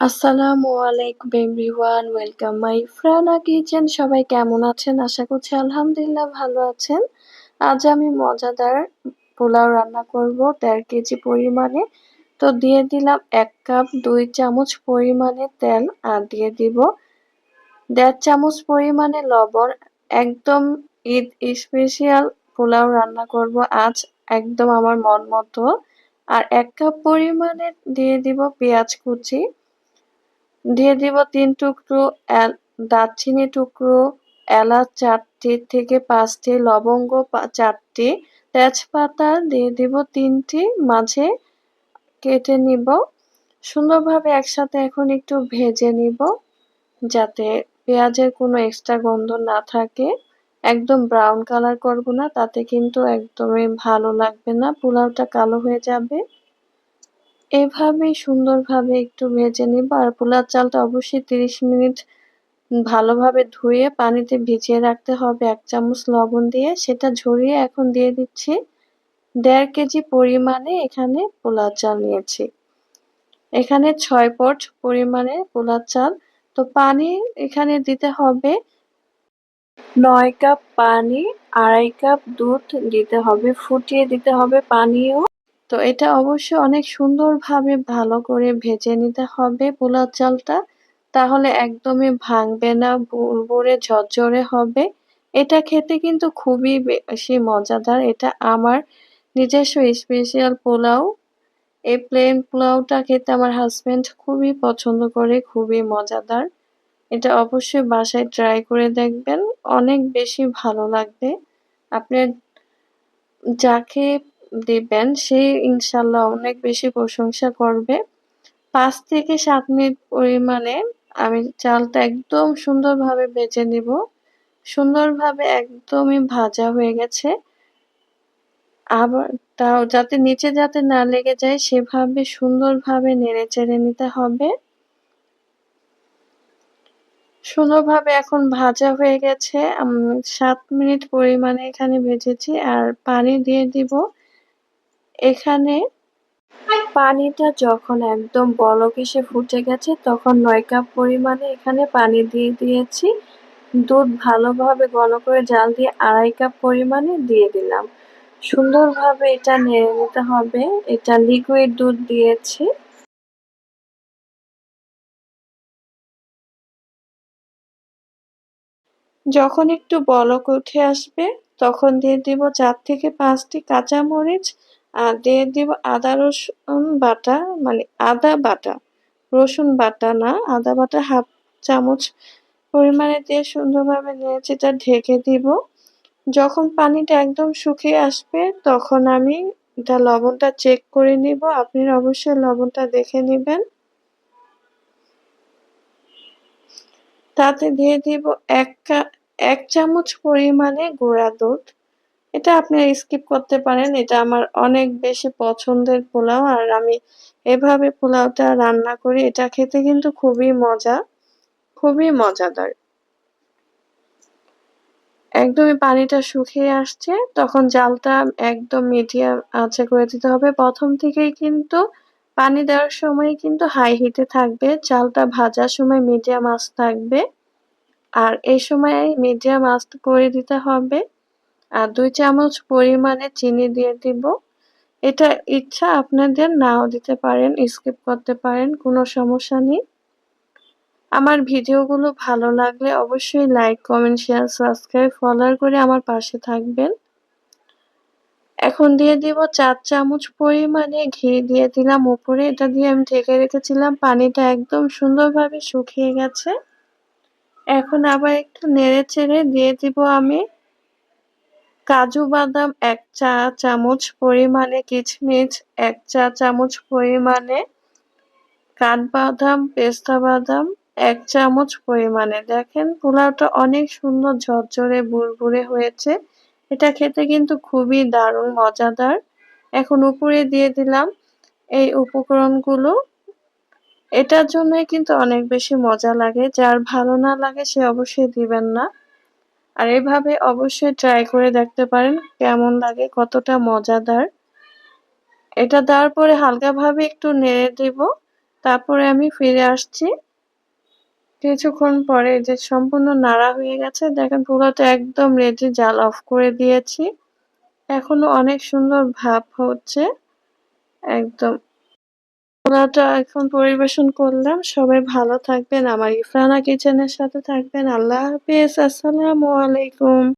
আসসালামু আলাইকুম everyone, welcome my ফ্রানা kitchen. সবাই কেমন আছেন? আশা করছি আলহামদুলিল্লাহ ভালো আছেন। আজ আমি মজাদার পোলাও রান্না করব ১.৫ কেজি পরিমাণে। তো দিয়ে দিলাম ১ কাপ ২ চামচ পরিমাণে তেল, আর দিয়ে দিব ১.৫ চামচ পরিমাণে লবণ। একদম ঈদ স্পেশাল পোলাও রান্না করব আজ, একদম আমার মন মতো। আর ১ কাপ পরিমাণে দিয়ে দিব পেঁয়াজ কুচি, দিয়ে দিব ৩ টুকরো দারচিনি টুকরো, এলাচ ৪টি থেকে ৫টি, লবঙ্গ ৪টি, তেজপাতা দিয়ে দিব ৩টি, মাঝে কেটে নিব। সুন্দরভাবে একসাথে এখন একটু ভেজে নিব, যাতে পেঁয়াজের কোনো এক্সট্রা গন্ধ না থাকে। একদম ব্রাউন কালার করব না, তাতে কিন্তু একদমই ভালো লাগবে না, পোলাওটা কালো হয়ে যাবে। এভাবেই সুন্দরভাবে একটু ভেজে নিব। আর পোলাও চালটা অবশ্যই ৩০ মিনিট ভালোভাবে ধুয়ে পানিতে ভিজিয়ে রাখতে হবে ১ চামচ লবণ দিয়ে। সেটা ঝরিয়ে এখন দিয়ে দিচ্ছি ১.৫ কেজি পরিমাণে এখানে পোলাও চাল নিয়েছি। এখানে ৬ পট পরিমাণে পোলাও চাল। তো পানি এখানে দিতে হবে ৯ কাপ পানি, ২.৫ কাপ দুধ দিতে হবে, ফুটিয়ে দিতে হবে পানিও। তো এটা অবশ্যই অনেক সুন্দরভাবে ভালো করে ভেজে নিতে হবে পোলাও চালটা, তাহলে একদমই ভাঙবে না, বুড়বুড়ে ঝরঝরে হবে। এটা খেতে কিন্তু খুবই বেশি মজাদার। এটা আমার নিজস্ব স্পেশাল পোলাও। এই প্লেন পোলাওটা খেতে আমার হাসব্যান্ড খুবই পছন্দ করে, খুবই মজাদার। এটা অবশ্যই বাসায় ট্রাই করে দেখবেন, অনেক বেশি ভালো লাগবে। আপনি যাকে দিবেন সে ইনশাআল্লাহ অনেক বেশি প্রশংসা করবে। ৫ থেকে ৭ মিনিট পরিমাণে আমি চালটা একদম সুন্দরভাবে ভেজে নিব। সুন্দরভাবে একদমই ভাজা হয়ে গেছে। আবার তাও যাতে নিচে যাতে না লেগে যায় সেভাবে সুন্দরভাবে নেড়েচেড়ে নিতে হবে। সুন্দরভাবে এখন ভাজা হয়ে গেছে। ৭ মিনিট পরিমাণে এখানে ভেজেছি। আর পানি দিয়ে দিব এখানে। পানিটা যখন একদম বলক এসে ফুটে গেছে তখন ৯ কাপ পরিমাণে এখানে পানি দিয়ে দিয়েছি। দুধ ভালোভাবে ঘন করে জাল দিয়ে ২.৫ কাপ পরিমাণে দিয়ে দিলাম। সুন্দরভাবে এটা নেড়ে নিতে হবে। এটা লিকুইড দুধ দিয়েছি। যখন একটু বলক উঠে আসবে তখন দিয়ে দিব ৪ থেকে ৫টি কাঁচামরিচ, আর দিয়ে দিব আদা রসুন বাটা, মানে আদা বাটা, রসুন বাটা না, আদা বাটা ১/২ চামচ পরিমাণে দিয়ে সুন্দরভাবে নেড়েচেড়ে ঢেকে দিব। যখন পানিটা একদম শুকিয়ে আসবে তখন আমি এটা লবণটা চেক করে নিব। আপনারা অবশ্যই লবণটা দেখে নিবেন। তাতে দিয়ে দিব ১ চামচ পরিমাণে গুঁড়া দুধ। এটা আপনারা স্কিপ করতে পারেন। এটা আমার অনেক বেশি পছন্দের পোলাও, আর আমি এভাবে পোলাওটা রান্না করি। এটা খেতে কিন্তু খুবই মজা, খুবই মজাদার। একদমই পানিটা শুকিয়ে আসছে তখন জালটা একদম মিডিয়াম আঁচে করে দিতে হবে। প্রথম থেকেই কিন্তু পানি দেওয়ার সময় কিন্তু হাই হিটে থাকবে, চালটা ভাজার সময় মিডিয়াম আঁচ থাকবে। আর এই সময় মিডিয়াম আঁচ করে দিতে হবে। আর ২ চামচ পরিমাণে চিনি দিয়ে দিব। এটা ইচ্ছা আপনাদের নাও দিতে পারেন, স্কিপ করতে পারেন, কোনো সমস্যা নেই। আমার ভিডিওগুলো ভালো লাগলে অবশ্যই like, comment, share, subscribe, follow করে আমার পাশে থাকবেন। এখন দিয়ে দিব ৪ চামচ পরিমাণে ঘি দিয়ে দিলাম উপরে। এটা দিয়ে আমি ঢেকে রেখেছিলাম। পানিটা একদম সুন্দরভাবে শুকিয়ে গেছে। এখন আবার একটু নেড়েচেড়ে দিয়ে দিব আমি কাজু বাদাম ১ চা চামচ পরিমাণে, কিশমিশ ১ চা চামচ পরিমাণে, কাঠবাদাম, পেস্তা বাদাম ১ চামচ পরিমাণে। দেখেন পোলাওটা অনেক সুন্দর ঝরঝরে বুড়বুড়ে হয়েছে। এটা খেতে কিন্তু খুবই দারুণ মজাদার। এখন উপরে দিয়ে দিলাম এই উপকরণগুলো। এটার জন্যই কিন্তু অনেক বেশি মজা লাগে। যার ভালো না লাগে সে অবশ্যই দিবেন না। আর এভাবে অবশ্যই ট্রাই করে দেখতে পারেন কেমন লাগে, কতটা মজাদার। এটা দেওয়ার পরে হালকাভাবে একটু নেড়ে দিব। তারপরে আমি ফিরে আসছি। কিছুক্ষণ পরে যে সম্পূর্ণ নাড়া হয়ে গেছে। দেখেন পোলাওটা একদম রেডি, জাল অফ করে দিয়েছি। এখনো অনেক সুন্দর ভাপ হচ্ছে। একদম পোলাওটা এখন পরিবেশন করলাম। সবাই ভালো থাকবেন। আমার ইফরানা কিচেনের সাথে থাকবেন। আল্লাহ হাফেজ। আসসালামু আলাইকুম।